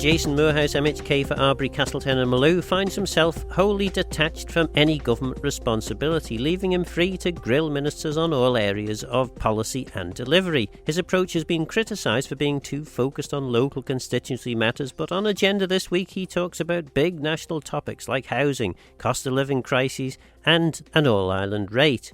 Jason Moorhouse MHK for Arbory, Castletown and Malew finds himself wholly detached from any government responsibility, leaving him free to grill ministers on all areas of policy and delivery. His approach has been criticised for being too focused on local constituency matters, but on agenda this week he talks about big national topics like housing, cost of living crises and an all-island rate.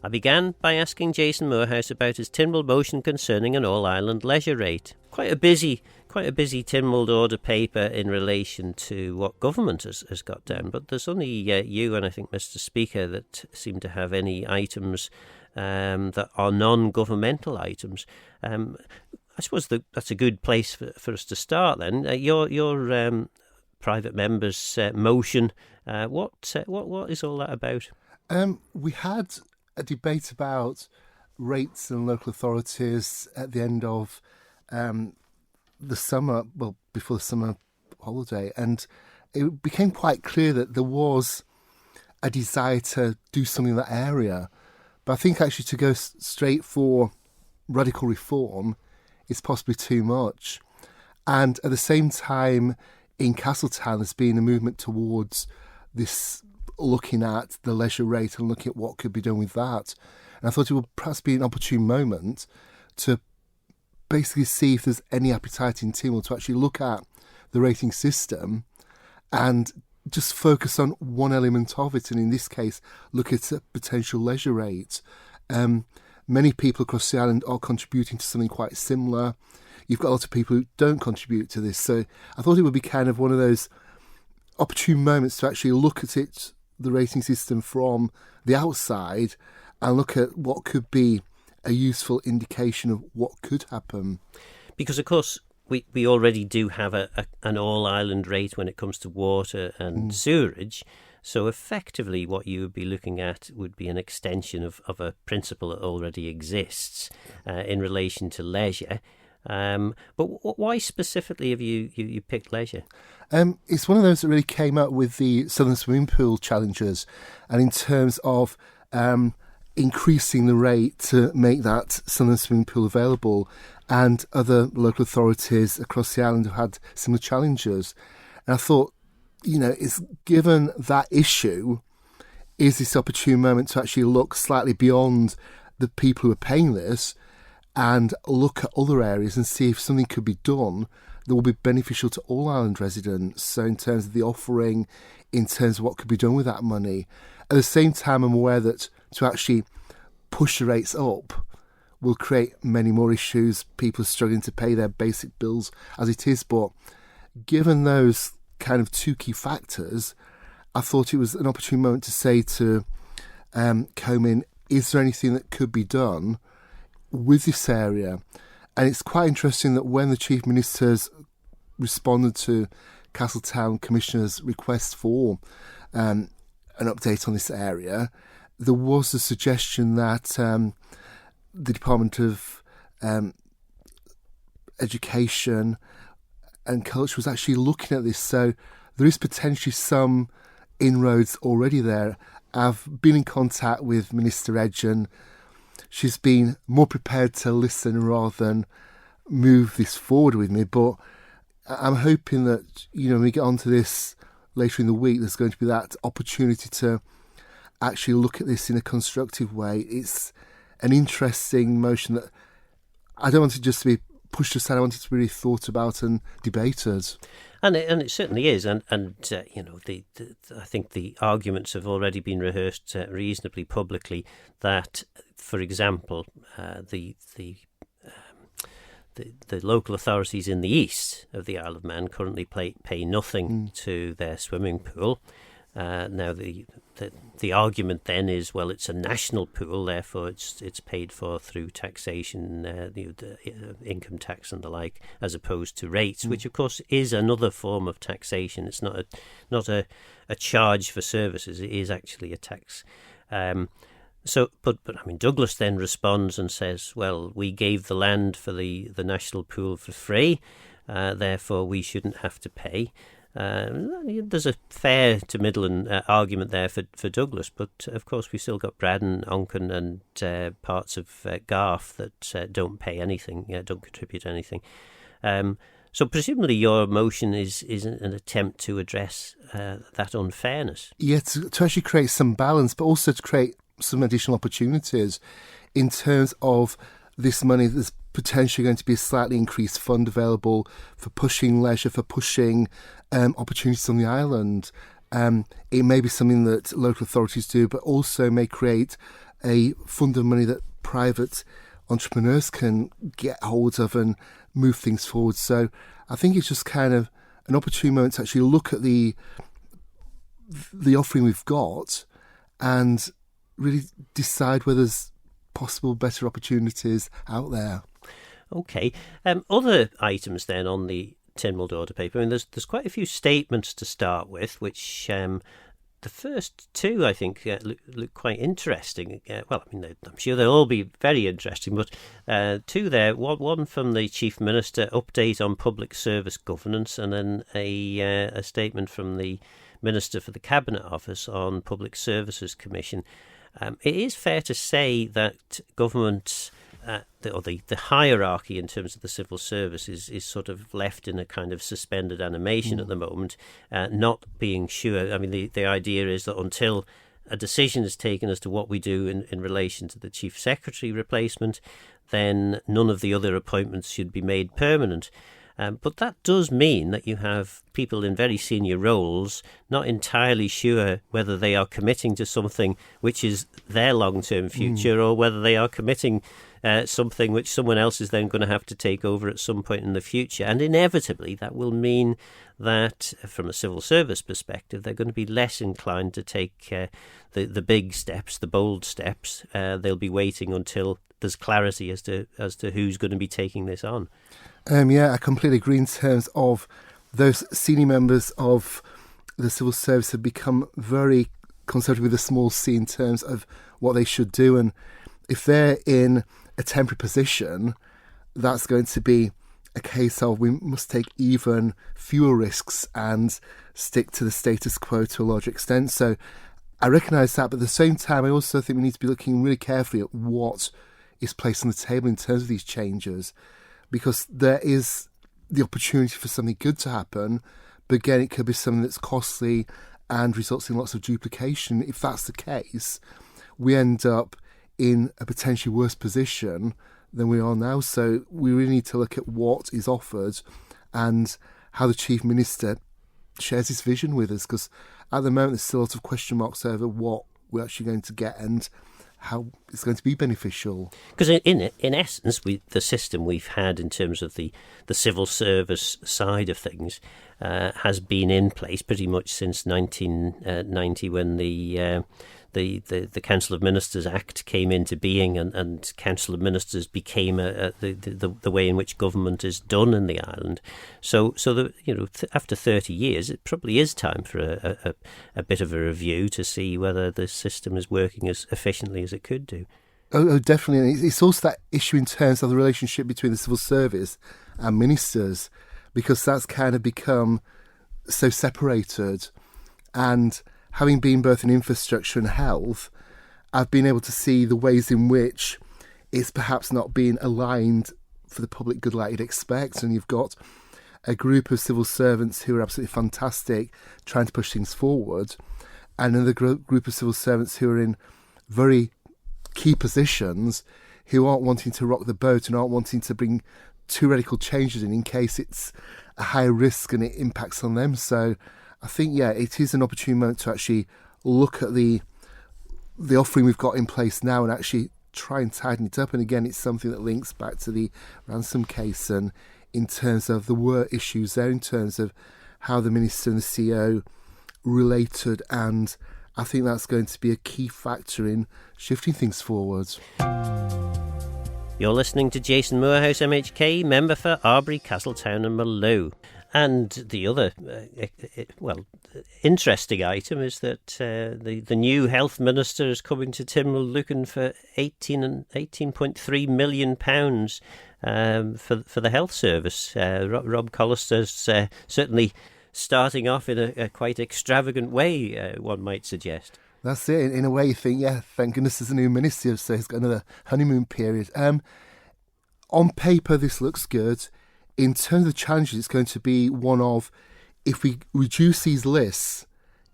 I began by asking Jason Moorhouse about his Tynwald motion concerning an all-island leisure rate. Quite a busy Tynwald order paper in relation to what government has got down, but there's only you and I think Mr Speaker that seem to have any items that are non-governmental items. I suppose that's a good place for us to start then. Your private member's motion, what is all that about? We had a debate about rates and local authorities at the end of the summer, well, before the summer holiday, and it became quite clear that there was a desire to do something in that area. But I think actually to go straight for radical reform is possibly too much. And at the same time, in Castletown, there's been a movement towards this looking at the leisure rate and looking at what could be done with that. And I thought it would perhaps be an opportune moment to basically see if there's any appetite in Tynwald to actually look at the rating system and just focus on one element of it, and in this case, look at a potential leisure rate. Many people across the island are contributing to something quite similar. You've got a lot of people who don't contribute to this, so I thought it would be kind of one of those opportune moments to actually look at it, the rating system from the outside, and look at what could be a useful indication of what could happen. Because, of course, we already do have an all-island rate when it comes to water and sewerage, so effectively what you would be looking at would be an extension of a principle that already exists in relation to leisure. But why specifically have you picked leisure? It's one of those that really came out with the Southern Swimming Pool challenges, and in terms of increasing the rate to make that Southern Swimming Pool available, and other local authorities across the island have had similar challenges. And I thought, it's given that issue, is this opportune moment to actually look slightly beyond the people who are paying this and look at other areas and see if something could be done that will be beneficial to all island residents. So in terms of the offering, in terms of what could be done with that money. At the same time, I'm aware that to actually push the rates up will create many more issues, people struggling to pay their basic bills as it is. But given those kind of two key factors, I thought it was an opportune moment to say to Comin, is there anything that could be done with this area? And it's quite interesting that when the Chief Minister's responded to Castletown Commissioner's request for an update on this area, there was a suggestion that the Department of Education and Culture was actually looking at this. So there is potentially some inroads already there. I've been in contact with Minister Edge, and she's been more prepared to listen rather than move this forward with me. But I'm hoping that, when we get onto this later in the week, there's going to be that opportunity to actually look at this in a constructive way. It's an interesting motion that I don't want it just to be pushed aside. I want it to be really thought about and debated. And it certainly is. And I think the arguments have already been rehearsed reasonably publicly that, for example, the local authorities in the east of the Isle of Man currently pay nothing to their swimming pool. Now the argument then is, well, it's a national pool, therefore it's paid for through taxation, the income tax and the like, as opposed to rates, which of course is another form of taxation. It's not a charge for services; it is actually a tax. But I mean, Douglas then responds and says, well, we gave the land for the national pool for free, therefore we shouldn't have to pay. There's a fair to middling argument there for Douglas, but of course we've still got Braddon, Onken and parts of Garth that don't pay anything, don't contribute anything. So presumably your motion is an attempt to address that unfairness. Yeah, to actually create some balance, but also to create some additional opportunities in terms of this money. There's potentially going to be a slightly increased fund available for pushing leisure, for pushing opportunities on the island. It may be something that local authorities do, but also may create a fund of money that private entrepreneurs can get hold of and move things forward. So I think it's just kind of an opportune moment to actually look at the offering we've got and really decide whether there's possible better opportunities out there. Okay. Other items then on the Tynwald order paper. I mean, there's quite a few statements to start with, which the first two, I think, look quite interesting. Well, I mean, I'm sure they'll all be very interesting, but two there. One from the Chief Minister, update on public service governance, and then a statement from the Minister for the Cabinet Office on Public Services Commission. It is fair to say that government, the hierarchy in terms of the civil service is sort of left in a kind of suspended animation at the moment, not being sure. I mean, the idea is that until a decision is taken as to what we do in relation to the Chief Secretary replacement, then none of the other appointments should be made permanent. But that does mean that you have people in very senior roles not entirely sure whether they are committing to something which is their long-term future or whether they are committing something which someone else is then going to have to take over at some point in the future. And inevitably that will mean that from a civil service perspective, they're going to be less inclined to take the big steps, the bold steps. They'll be waiting until there's clarity as to who's going to be taking this on. Yeah, I completely agree in terms of those senior members of the civil service have become very conservative with a small c in terms of what they should do. And if they're in a temporary position, that's going to be a case of we must take even fewer risks and stick to the status quo to a large extent. So I recognise that, but at the same time, I also think we need to be looking really carefully at what is placed on the table in terms of these changes, because there is the opportunity for something good to happen, but again, it could be something that's costly and results in lots of duplication. If that's the case, we end up in a potentially worse position than we are now. So we really need to look at what is offered and how the Chief Minister shares his vision with us, because at the moment there's still a lot of question marks over what we're actually going to get and how it's going to be beneficial. Because in essence, the system we've had in terms of the civil service side of things has been in place pretty much since 1990, when the Council of Ministers Act came into being, and Council of Ministers became the way in which government is done in the island. So after 30 years, it probably is time for a bit of a review to see whether the system is working as efficiently as it could do. Oh, definitely. And it's also that issue in terms of the relationship between the civil service and ministers, because that's kind of become so separated. And having been both in infrastructure and health, I've been able to see the ways in which it's perhaps not being aligned for the public good like you'd expect. And you've got a group of civil servants who are absolutely fantastic, trying to push things forward, and another group of civil servants who are in very key positions who aren't wanting to rock the boat and aren't wanting to bring too radical changes in case it's a higher risk and it impacts on them. So I think, yeah, it is an opportune moment to actually look at the offering we've got in place now and actually try and tighten it up. And again, it's something that links back to the ransom case, and in terms of there were issues there in terms of how the Minister and the CEO related, and I think that's going to be a key factor in shifting things forward. You're listening to Jason Moorhouse MHK, member for Arbory, Castletown and Malew. And the other, interesting item is that the new health minister is coming to Tynwald looking for £18.3 million for the health service. Rob Collister's certainly starting off in a quite extravagant way, one might suggest. That's it. In a way, you think, yeah, thank goodness there's a new minister, so he's got another honeymoon period. On paper, this looks good. in terms of the challenges, it's going to be one of, if we reduce these lists,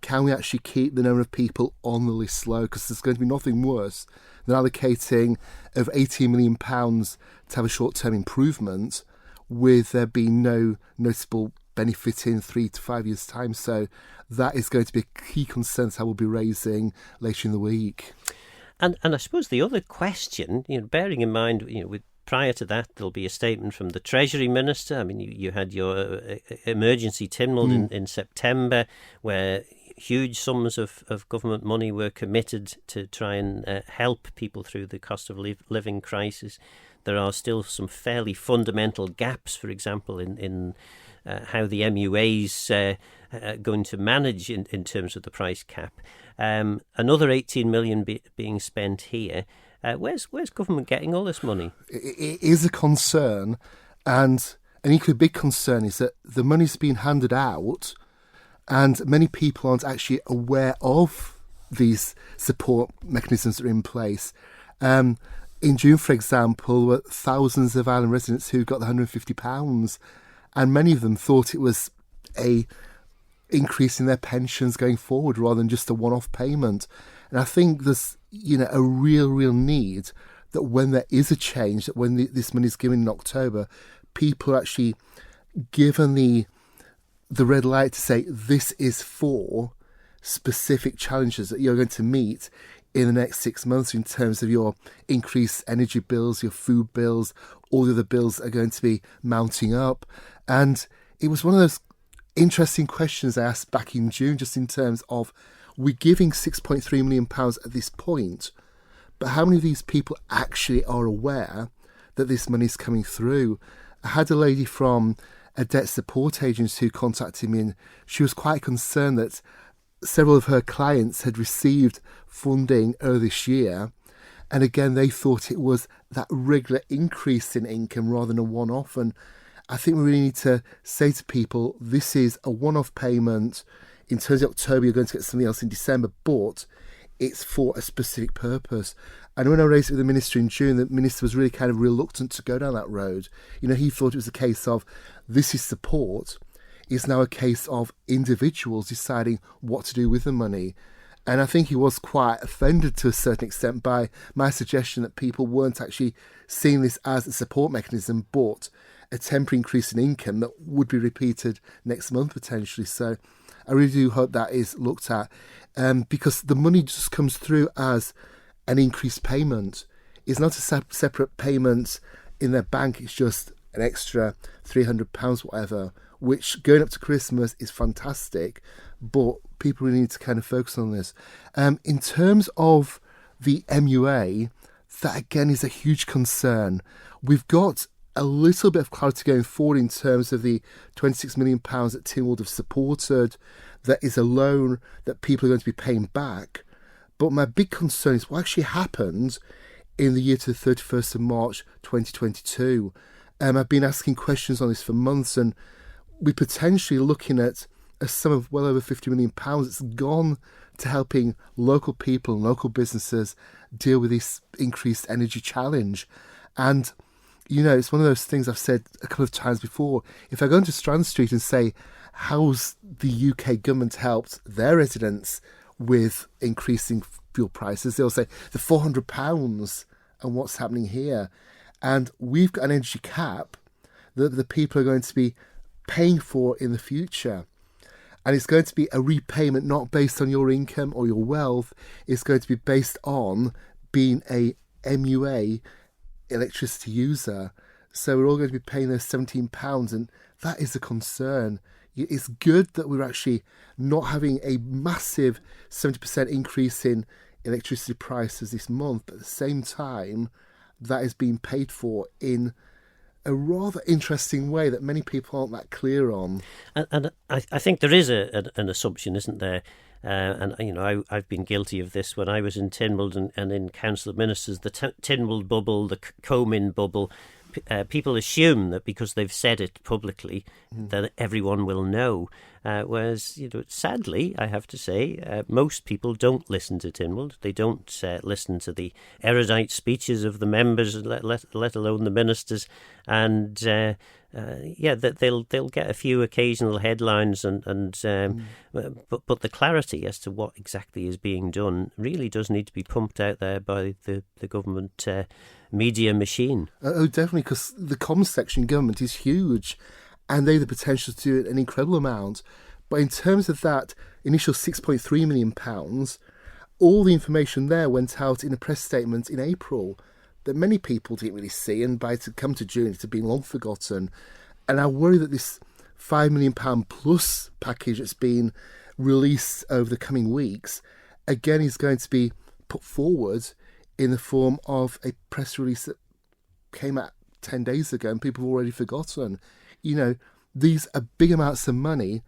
can we actually keep the number of people on the list low? Because there's going to be nothing worse than allocating of £18 million to have a short-term improvement with there being no noticeable benefit in 3 to 5 years' time. So that is going to be a key concern that I will be raising later in the week. And I suppose the other question, bearing in mind, prior to that, there'll be a statement from the Treasury Minister. I mean, you had your emergency Tynwald in September, where huge sums of government money were committed to try and help people through the cost of living crisis. There are still some fairly fundamental gaps, for example, in how the MUA's going to manage in terms of the price cap. Another 18 million being spent here. Where's government getting all this money? It is a concern, and an equally big concern is that the money's being handed out and many people aren't actually aware of these support mechanisms that are in place. In June, for example, there were thousands of island residents who got the £150, and many of them thought it was a increase in their pensions going forward rather than just a one-off payment. And I think there's a real need that when there is a change, that when this money is given in October, people are actually given the red light to say this is for specific challenges that you're going to meet in the next 6 months in terms of your increased energy bills, your food bills, all the other bills are going to be mounting up. And it was one of those interesting questions I asked back in June, just in terms of, we're giving £6.3 million at this point, but how many of these people actually are aware that this money is coming through? I had a lady from a debt support agency who contacted me, and she was quite concerned that several of her clients had received funding earlier this year, and again they thought it was that regular increase in income rather than a one-off. And I think we really need to say to people, this is a one-off payment. In terms of October, you're going to get something else in December, but it's for a specific purpose. And when I raised it with the Minister in June, the Minister was really kind of reluctant to go down that road. He thought it was a case of, this is support. It's now a case of individuals deciding what to do with the money. And I think he was quite offended to a certain extent by my suggestion that people weren't actually seeing this as a support mechanism, but a temporary increase in income that would be repeated next month potentially. So I really do hope that is looked at, because the money just comes through as an increased payment. It's not a separate payment in their bank. It's just an extra £300, whatever, which going up to Christmas is fantastic, but people really need to kind of focus on this. In terms of the MUA, that again is a huge concern. We've got a little bit of clarity going forward in terms of the £26 million that Tynwald have supported. That is a loan that people are going to be paying back. But my big concern is what actually happened in the year to the 31st of March 2022. I've been asking questions on this for months, and we're potentially looking at a sum of well over £50 million that's gone to helping local people and local businesses deal with this increased energy challenge. And it's one of those things I've said a couple of times before. If I go into Strand Street and say, how's the UK government helped their residents with increasing fuel prices, they'll say, the £400 and what's happening here. And we've got an energy cap that the people are going to be paying for in the future. And it's going to be a repayment not based on your income or your wealth. It's going to be based on being a MUA electricity user. So we're all going to be paying those £17, and that is a concern. It's good that we're actually not having a massive 70% increase in electricity prices this month, but at the same time that is being paid for in a rather interesting way that many people aren't that clear on. And I think there is an assumption, isn't there? I've been guilty of this when I was in Tynwald and in Council of Ministers, the Tynwald bubble, the Comyn bubble. People assume that because they've said it publicly that everyone will know. Whereas, sadly, I have to say, most people don't listen to Tynwald. They don't listen to the erudite speeches of the members, let alone the ministers. And that they'll get a few occasional headlines, but the clarity as to what exactly is being done really does need to be pumped out there by the government media machine. Oh, definitely, because the comms section in government is huge, and they have the potential to do an incredible amount. But in terms of that initial £6.3 million, all the information there went out in a press statement in April that many people didn't really see, and by to come to June it had been long forgotten. And I worry that this £5 million plus package that's been released over the coming weeks, again, is going to be put forward in the form of a press release that came out 10 days ago and people have already forgotten. You know, these are big amounts of money,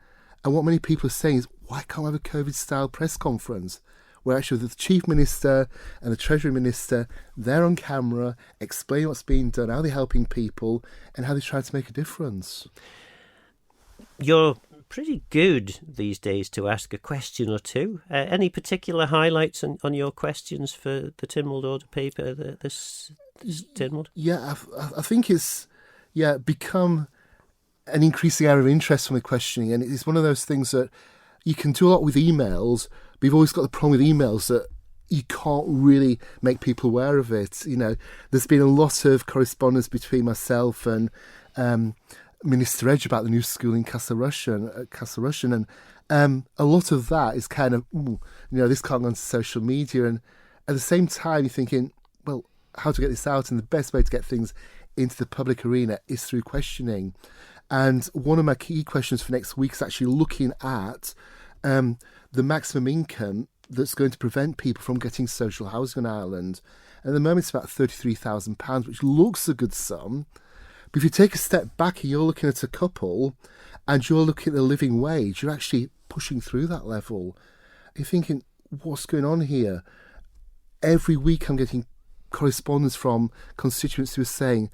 and what many people are saying is, why can't we have a COVID-style press conference where actually the Chief Minister and the Treasury Minister, they're on camera, explaining what's being done, how they're helping people, and how they're trying to make a difference. You're pretty good these days to ask a question or two. Any particular highlights on your questions for the Tynwald Order paper this Tynwald? Yeah, I think it's become an increasing area of interest from the questioning, and it's one of those things that you can do a lot with emails, but you've always got the problem with emails that you can't really make people aware of it. You know, there's been a lot of correspondence between myself and Minister Edge about the new school in Castle Rushen, and a lot of that is kind of, this can't go onto social media, and at the same time you're thinking, well, how to get this out, and the best way to get things into the public arena is through questioning. And one of my key questions for next week is actually looking at the maximum income that's going to prevent people from getting social housing on Ireland. And at the moment it's about £33,000, which looks a good sum. But if you take a step back and you're looking at a couple and you're looking at the living wage, you're actually pushing through that level. You're thinking, what's going on here? Every week I'm getting correspondence from constituents who are saying,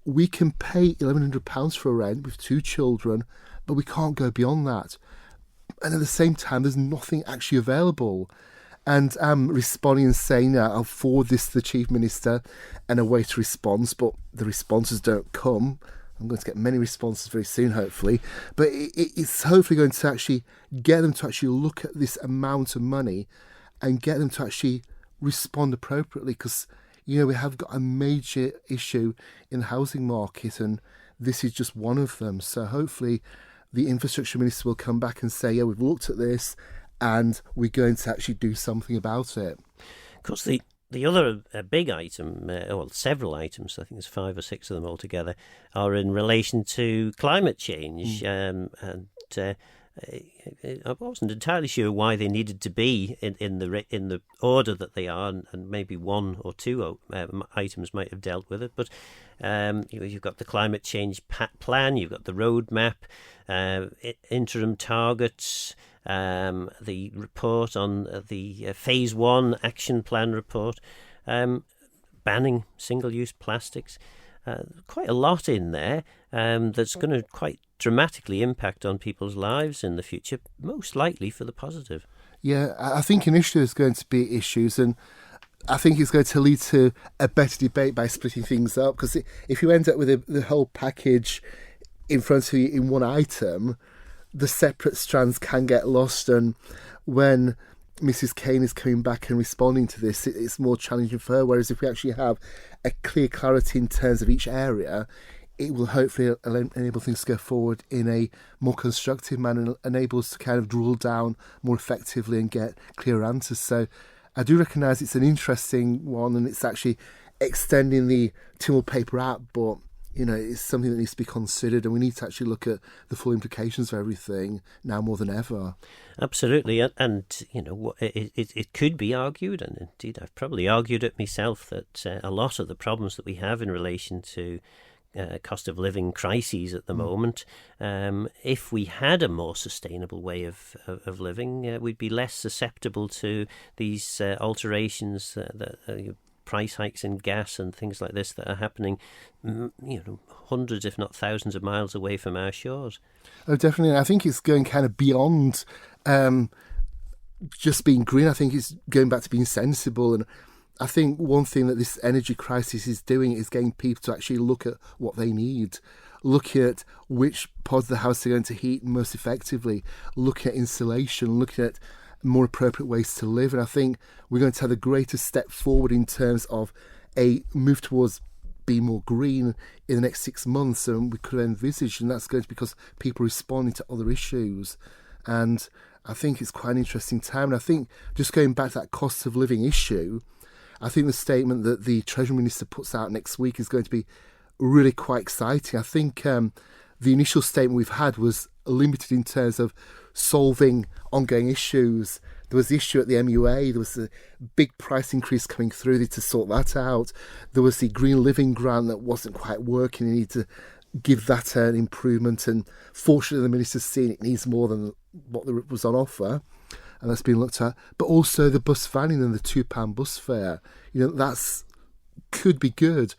we can pay £1,100 for a rent with 2 children, but we can't go beyond that. And at the same time, there's nothing actually available. And I'm responding and saying, I'll forward this to the Chief Minister and await a response, but the responses don't come. I'm going to get many responses very soon, hopefully. But it's hopefully going to actually get them to actually look at this amount of money and get them to actually respond appropriately, because we have got a major issue in the housing market, and this is just one of them. So hopefully the Infrastructure Minister will come back and say, we've looked at this and we're going to actually do something about it. Of course, the other big item, several items, I think there's 5 or 6 of them altogether, are in relation to climate change. I wasn't entirely sure why they needed to be in the order that they are, and maybe 1 or 2 items might have dealt with it. But you've got the climate change plan, you've got the roadmap, interim targets, the report on the Phase 1 action plan report, banning single-use plastics. Quite a lot in there that's going to quite dramatically impact on people's lives in the future, most likely for the positive. Yeah, I think initially there's going to be issues, and I think it's going to lead to a better debate by splitting things up, because if you end up with the whole package in front of you in one item, the separate strands can get lost, and when Mrs. Kane is coming back and responding to this, it's more challenging for her, whereas if we actually have a clear clarity in terms of each area, it will hopefully enable things to go forward in a more constructive manner and enable us to kind of drill down more effectively and get clearer answers. So I do recognise it's an interesting one, and it's actually extending the Tynwald paper out, but it's something that needs to be considered, and we need to actually look at the full implications of everything now more than ever. Absolutely, and it could be argued, and indeed I've probably argued it myself, that a lot of the problems that we have in relation to cost of living crises at the moment, if we had a more sustainable way of living, we'd be less susceptible to these alterations, price hikes in gas and things like this that are happening, hundreds if not thousands of miles away from our shores. Oh, definitely. I think it's going kind of beyond just being green. I think it's going back to being sensible, and I think one thing that this energy crisis is doing is getting people to actually look at what they need. looking at which parts of the house are going to heat most effectively, looking at insulation, looking at more appropriate ways to live. And I think we're going to have the greatest step forward in terms of a move towards being more green in the next 6 months than we could have envisaged. And that's going to be because people are responding to other issues. And I think it's quite an interesting time. And I think just going back to that cost of living issue, I think the statement that the Treasury Minister puts out next week is going to be really quite exciting. I think the initial statement we've had was limited in terms of solving ongoing issues. There was the issue at the MUA, there was a big price increase coming through, they need to sort that out. There was the Green Living grant that wasn't quite working, they need to give that an improvement, and fortunately the Minister's seen it needs more than what was on offer, and that's been looked at. But also the bus vanning and the £2 bus fare, that's could be good.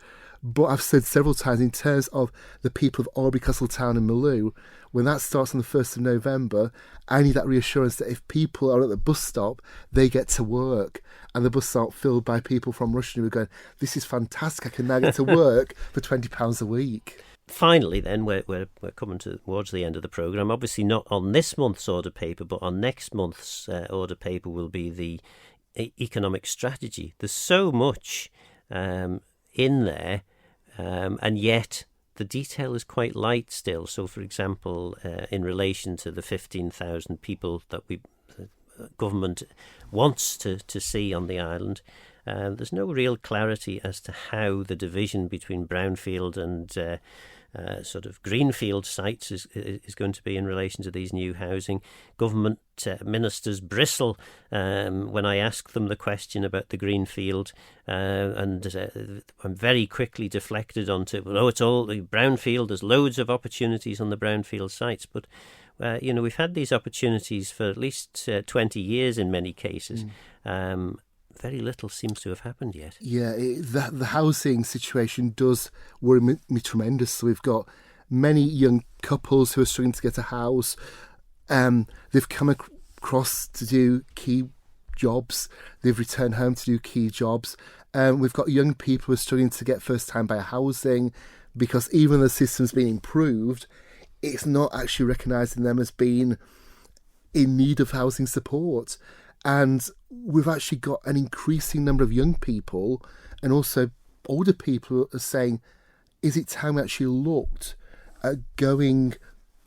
But I've said several times, in terms of the people of Arbory, Castletown and Malew, when that starts on the 1st of November, I need that reassurance that if people are at the bus stop, they get to work. And the bus aren't filled by people from Russia who are going, this is fantastic, I can now get to work for £20 a week. Finally, then, we're coming towards the end of the programme. Obviously not on this month's order paper, but on next month's order paper will be the economic strategy. There's so much in there, and yet the detail is quite light still. So, for example, in relation to the 15,000 people that the government wants to see on the island, there's no real clarity as to how the division between brownfield and sort of greenfield sites is going to be in relation to these new housing. Government ministers bristle when I ask them the question about the greenfield, and I'm very quickly deflected onto, it's all the brownfield, there's loads of opportunities on the brownfield sites, but we've had these opportunities for at least 20 years in many cases. Very little seems to have happened yet. Yeah, the housing situation does worry me tremendously. We've got many young couples who are struggling to get a house. They've come across to do key jobs. They've returned home to do key jobs. We've got young people who are struggling to get first-time buyer housing because even though the system's been improved, it's not actually recognising them as being in need of housing support. And we've actually got an increasing number of young people and also older people who are saying, is it time we actually looked at going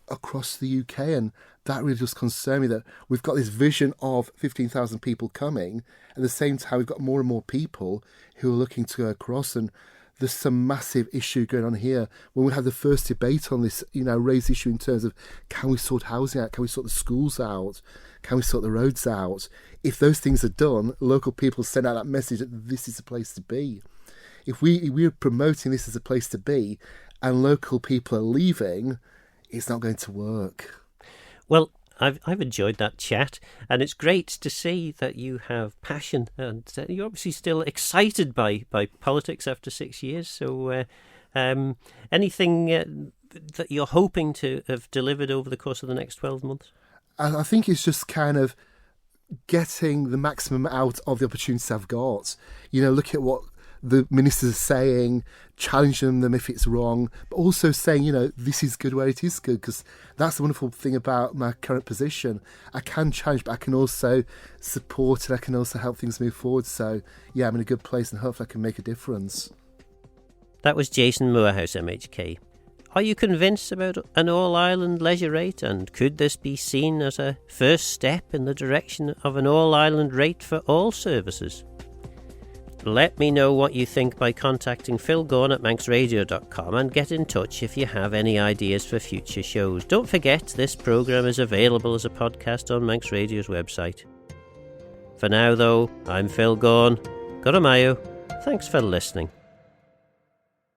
across the UK? And that really does concern me, that we've got this vision of 15,000 people coming. At the same time, we've got more and more people who are looking to go across. And there's some massive issue going on here. When we had the first debate on this, raised issue in terms of, can we sort housing out? Can we sort the schools out? Can we sort the roads out? If those things are done, local people send out that message that this is a place to be. If we're promoting this as a place to be and local people are leaving, it's not going to work. Well, I've enjoyed that chat, and it's great to see that you have passion, and you're obviously still excited by politics after 6 years. So anything that you're hoping to have delivered over the course of the next 12 months? I think it's just kind of getting the maximum out of the opportunities I've got. Look at what the ministers are saying, challenging them if it's wrong, but also saying, this is good where it is good, because that's the wonderful thing about my current position. I can challenge, but I can also support, and I can also help things move forward. So, I'm in a good place, and hopefully I can make a difference. That was Jason Moorhouse MHK. Are you convinced about an all-island leisure rate, and could this be seen as a first step in the direction of an all-island rate for all services? Let me know what you think by contacting Phil Gorn at manxradio.com, and get in touch if you have any ideas for future shows. Don't forget, this programme is available as a podcast on Manx Radio's website. For now, though, I'm Phil Gorn. Goramayo. Thanks for listening.